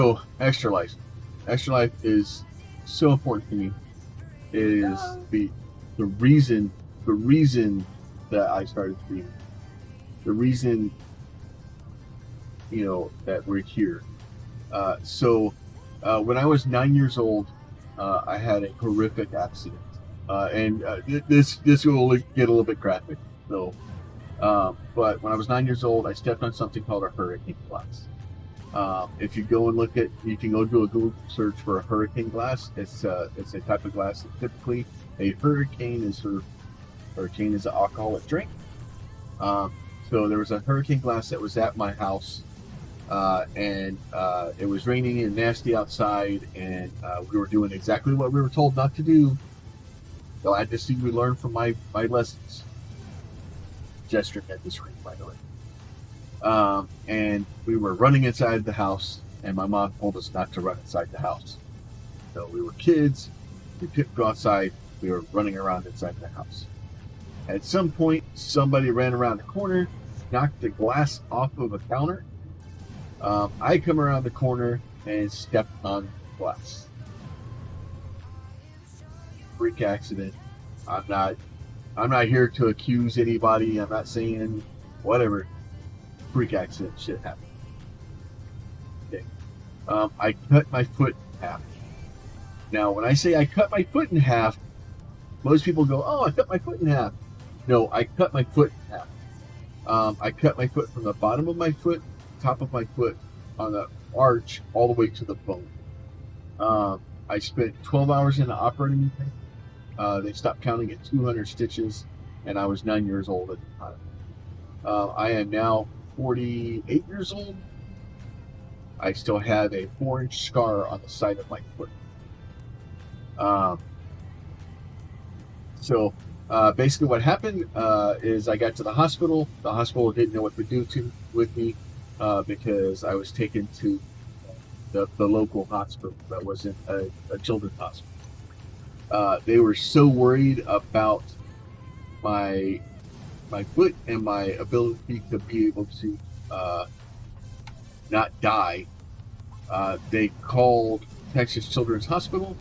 So extra life is so important to me. It is the reason the reason that I started streaming. The reason that we're here. When I was 9 years old, I had a horrific accident, and this will get a little bit graphic. So, but when I was 9 years old, I stepped on something called a hurricane glass. If you go and you can go do a Google search for a hurricane glass. It's a type of glass that typically a hurricane is an alcoholic drink. So there was a hurricane glass that was at my house, and it was raining and nasty outside, and we were doing exactly what we were told not to do. Glad to see we learned from my lessons. Gesturing at the screen, by the way. And we were running inside the house, and my mom told us not to run inside the house. So we were kids, we couldn't go outside, we were running around inside the house. At some point, somebody ran around the corner, knocked the glass off of a counter. I come around the corner and stepped on glass. Freak accident. I'm not here to accuse anybody. I'm not saying whatever. Freak accident. Shit happened. Okay. I cut my foot in half. Now, when I say I cut my foot in half, most people go, "Oh, I cut my foot in half." No, I cut my foot in half. I cut my foot from the bottom of my foot, top of my foot, on the arch, all the way to the bone. I spent 12 hours in the operating room. They stopped counting at 200 stitches, and I was 9 years old at the time. I am now 48 years old. I still have a 4-inch scar on the side of my foot. Basically what happened is I got to the hospital. The hospital didn't know what to do with me because I was taken to the local hospital that wasn't a children's hospital. They were so worried about my foot and my ability to be able to not die. They called Texas Children's Hospital.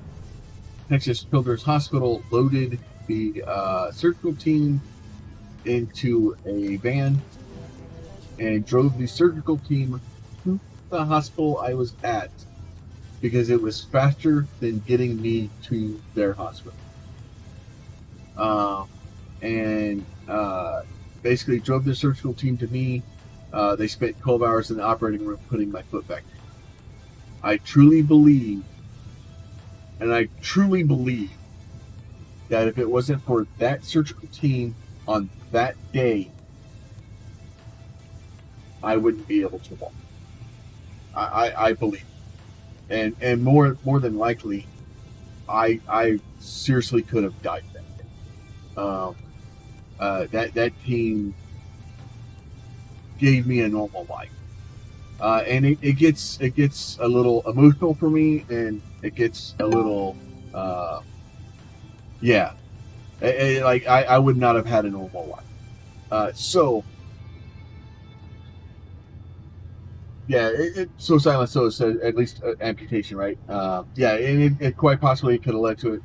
Texas Children's Hospital loaded the surgical team into a van and drove the surgical team to the hospital I was at because it was faster than getting me to their hospital. Basically drove the surgical team to me. They spent 12 hours in the operating room putting my foot back. I truly believe that if it wasn't for that surgical team on that day, I wouldn't be able to walk. I believe, and more than likely, I seriously could have died that day. That team gave me a normal life, and it gets a little emotional for me, and it gets a little I would not have had a normal life. So silent so said at least amputation, right? And it quite possibly could have led to it.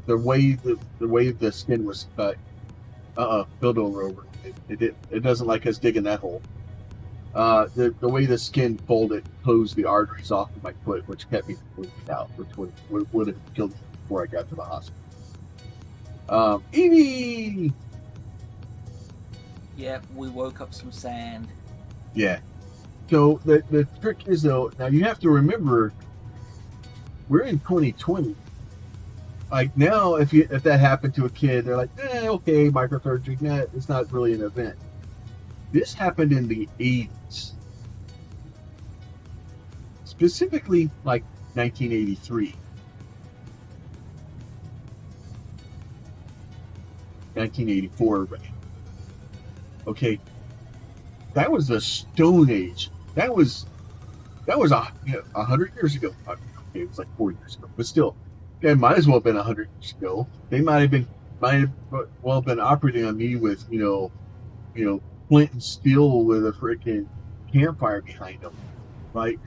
The way the skin was cut. Build over. It doesn't like us digging that hole. The way the skin folded closed the arteries off of my foot, which kept me bleeding out, which would have killed me before I got to the hospital. Evie! Yeah, we woke up some sand. Yeah. So the trick is, though, now you have to remember, we're in 2020. Like now, if that happened to a kid, they're like, okay, microsurgery, it's not really an event. This happened in the 80s. Specifically, like 1983. 1984. Okay. That was the Stone Age. That was 100 years ago. Okay, it was like 4 years ago. But still, it might as well have been 100 years ago. They might have well been operating on me with, flint and steel with a freaking campfire behind them, right?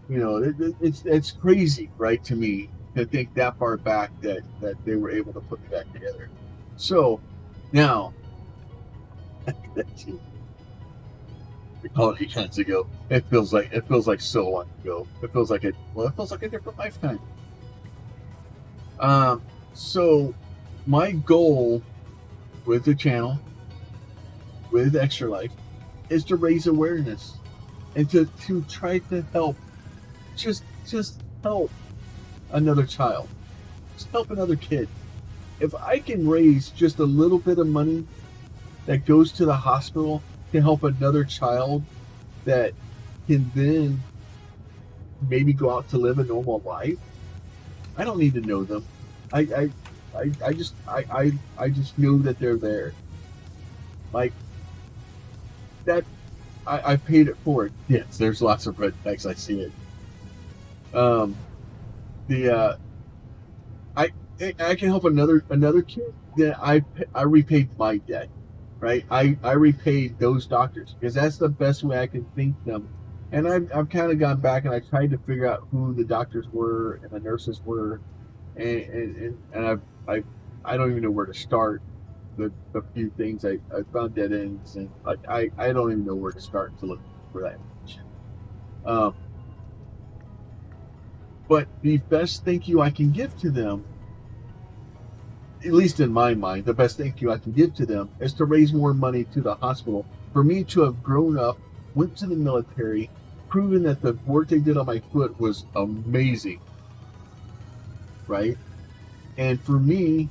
You know, it's crazy, right, to me to think that far back that they were able to put me back together. So now, we call it 8 months ago. It feels like so long ago. It feels like it feels like a different lifetime. So my goal with the channel, with Extra Life, is to raise awareness and to try to help, just help another child, just help another kid. If I can raise just a little bit of money that goes to the hospital to help another child that can then maybe go out to live a normal life, I don't need to know them. I just know that they're there. Like that, I paid it forward. Yes, there's lots of red flags. I see it. I can help another kid. Then I repaid my debt, right? I repaid those doctors because that's the best way I can thank them. And I've kind of gone back and I tried to figure out who the doctors were and the nurses were, and I don't even know where to start. The few things I found dead ends, and I don't even know where to start to look for that information. But the best thank you I can give to them, at least in my mind, the best thank you I can give to them is to raise more money to the hospital. For me to have grown up, went to the military, proven that the work they did on my foot was amazing, right? And for me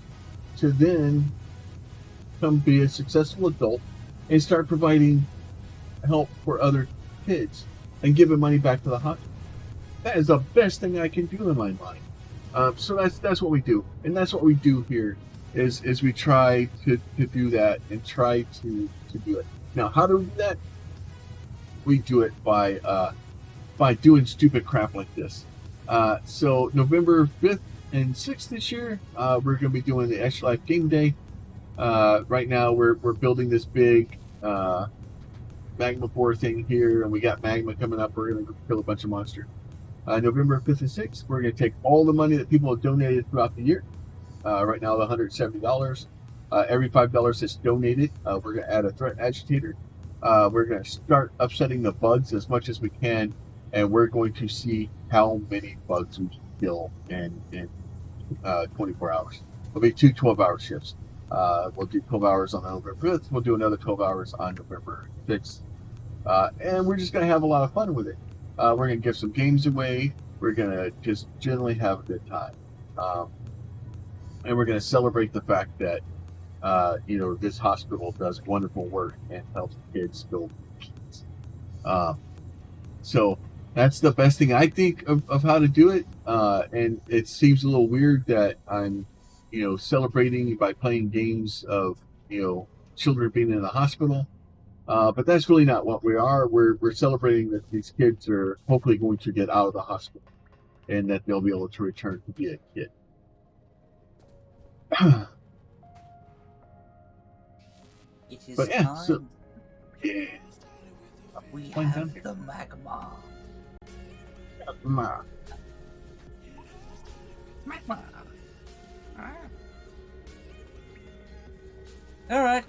to then come be a successful adult and start providing help for other kids and giving money back to the hospital. That is the best thing I can do in my mind. So that's what we do, and that's what we do here. Is we try to do that and try to do it. Now, how do we do that? We do it by doing stupid crap like this. So November 5th and 6th this year, we're going to be doing the Extra Life Game Day. Right now, we're building this big magma boar thing here, and we got magma coming up. We're going to kill a bunch of monsters. November 5th and 6th, we're going to take all the money that people have donated throughout the year. Right now, the $170. Every $5 that's donated, we're going to add a threat agitator. We're going to start upsetting the bugs as much as we can, and we're going to see how many bugs we can kill in 24 hours. It'll be 2 12-hour shifts. We'll do 12 hours on November 5th. We'll do another 12 hours on November 6th. And we're just going to have a lot of fun with it. We're going to give some games away. We're going to just generally have a good time. And we're going to celebrate the fact that, this hospital does wonderful work and helps kids build kids. So that's the best thing I think of how to do it. And it seems a little weird that I'm, celebrating by playing games of, children being in the hospital. But that's really not what we are. We're celebrating that these kids are hopefully going to get out of the hospital and that they'll be able to return to be a kid. It is But yeah, time. so yeah, We Point have down. the magma. Ma. Magma. All right.